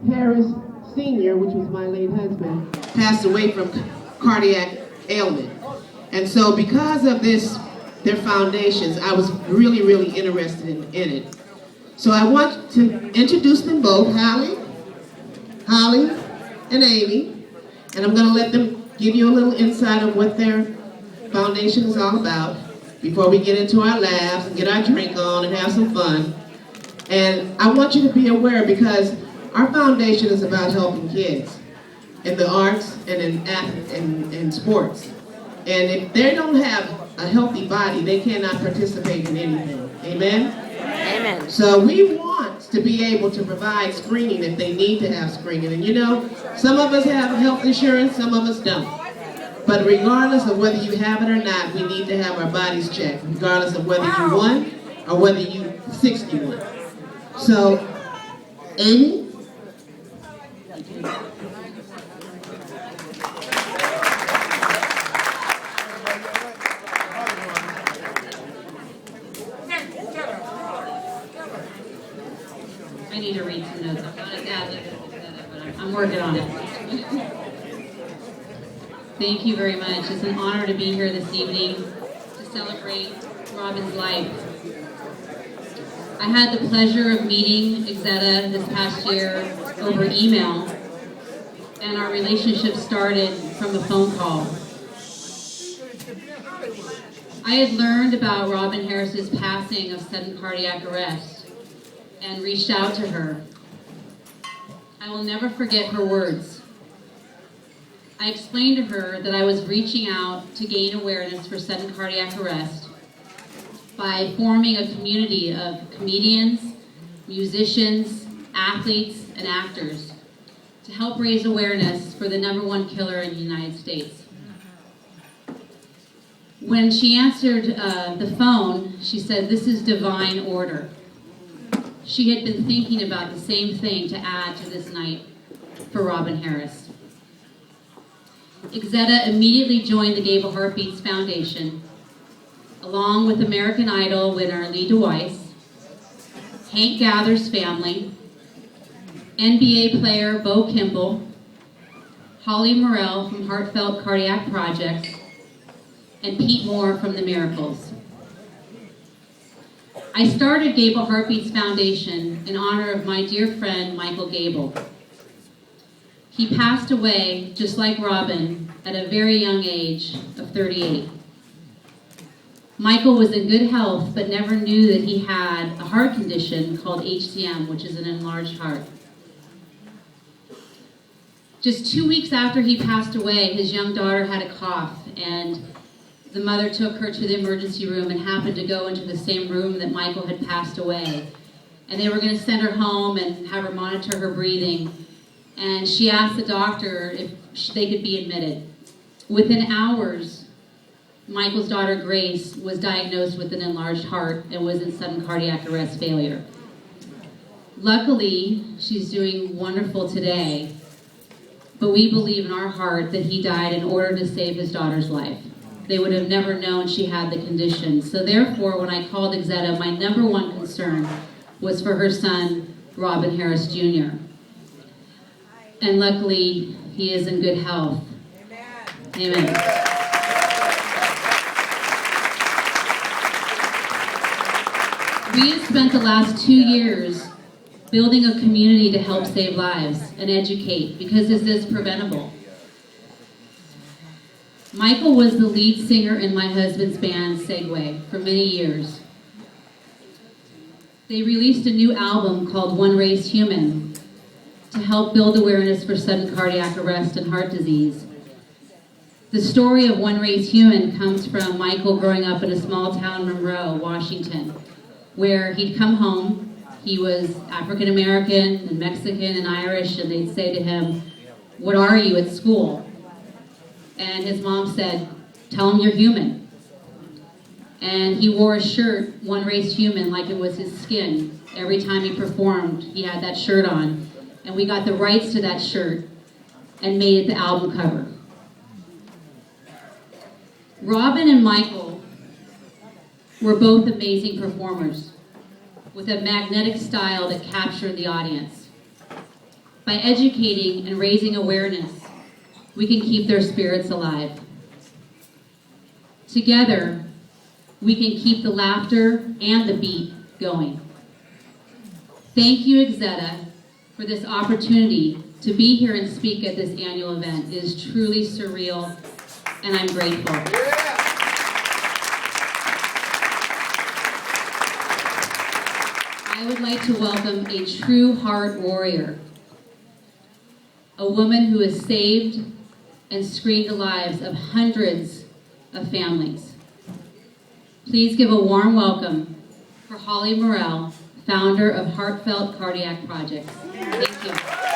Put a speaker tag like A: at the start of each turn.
A: Harris Sr., which was my late husband, passed away from cardiac ailment. And so because of this, their foundations, I was really, really interested in it. So I want to introduce them both, Holly, and Amy. And I'm going to let them give you a little insight of what their foundation is all about before we get into our labs and get our drink on and have some fun. And I want you to be aware, because our foundation is about helping kids in the arts and in sports. And if they don't have a healthy body, they cannot participate in anything. Amen?
B: Amen.
A: So we want to be able to provide screening if they need to have screening. And you know, some of us have health insurance, some of us don't. But regardless of whether you have it or not, we need to have our bodies checked, regardless of whether you won or whether you 61. So, Amy?
B: I need to read some notes. I'm not as bad but I'm working on it. Thank you very much. It's an honor to be here this evening to celebrate Robin's life. I had the pleasure of meeting Exetta this past year over email, and our relationship started from a phone call. I had learned about Robin Harris's passing of sudden cardiac arrest and reached out to her. I will never forget her words. I explained to her that I was reaching out to gain awareness for sudden cardiac arrest by forming a community of comedians, musicians, athletes, and actors to help raise awareness for the #1 killer in the United States. When she answered the phone, she said, "This is divine order." She had been thinking about the same thing to add to this night for Robin Harris. Exetta immediately joined the Gable Heartbeats Foundation, along with American Idol winner Lee DeWeiss, Hank Gather's family, NBA player Bo Kimball, Holly Morrell from Heartfelt Cardiac Projects, and Pete Moore from The Miracles. I started Gable Heartbeats Foundation in honor of my dear friend Michael Gable. He passed away, just like Robin, at a very young age of 38. Michael was in good health, but never knew that he had a heart condition called HCM, which is an enlarged heart. Just 2 weeks after he passed away, his young daughter had a cough, and the mother took her to the emergency room and happened to go into the same room that Michael had passed away. And they were going to send her home and have her monitor her breathing. And she asked the doctor if they could be admitted. Within hours, Michael's daughter Grace was diagnosed with an enlarged heart and was in sudden cardiac arrest failure. Luckily, she's doing wonderful today, but we believe in our heart that he died in order to save his daughter's life. They would have never known she had the condition. So therefore, when I called Exetta, my #1 concern was for her son, Robin Harris Jr. And luckily, he is in good health. Amen. Amen. We have spent the last 2 years building a community to help save lives and educate, because this is preventable. Michael was the lead singer in my husband's band, Segway, for many years. They released a new album called One Race Human to help build awareness for sudden cardiac arrest and heart disease. The story of One Race Human comes from Michael growing up in a small town, Monroe, Washington, where he'd come home. He was African American and Mexican and Irish, and they'd say to him, "What are you at school?" And his mom said, "Tell him you're human." And he wore a shirt, One Race Human, like it was his skin. Every time he performed, he had that shirt on. And we got the rights to that shirt and made it the album cover. Robin and Michael were both amazing performers with a magnetic style that captured the audience. By educating and raising awareness, we can keep their spirits alive. Together, we can keep the laughter and the beat going. Thank you, Exeta, for this opportunity to be here and speak at this annual event. It is truly surreal, and I'm grateful. I would like to welcome a true heart warrior, a woman who has saved and screened the lives of hundreds of families. Please give a warm welcome for Holly Morell, founder of Heartfelt Cardiac Projects. Thank you.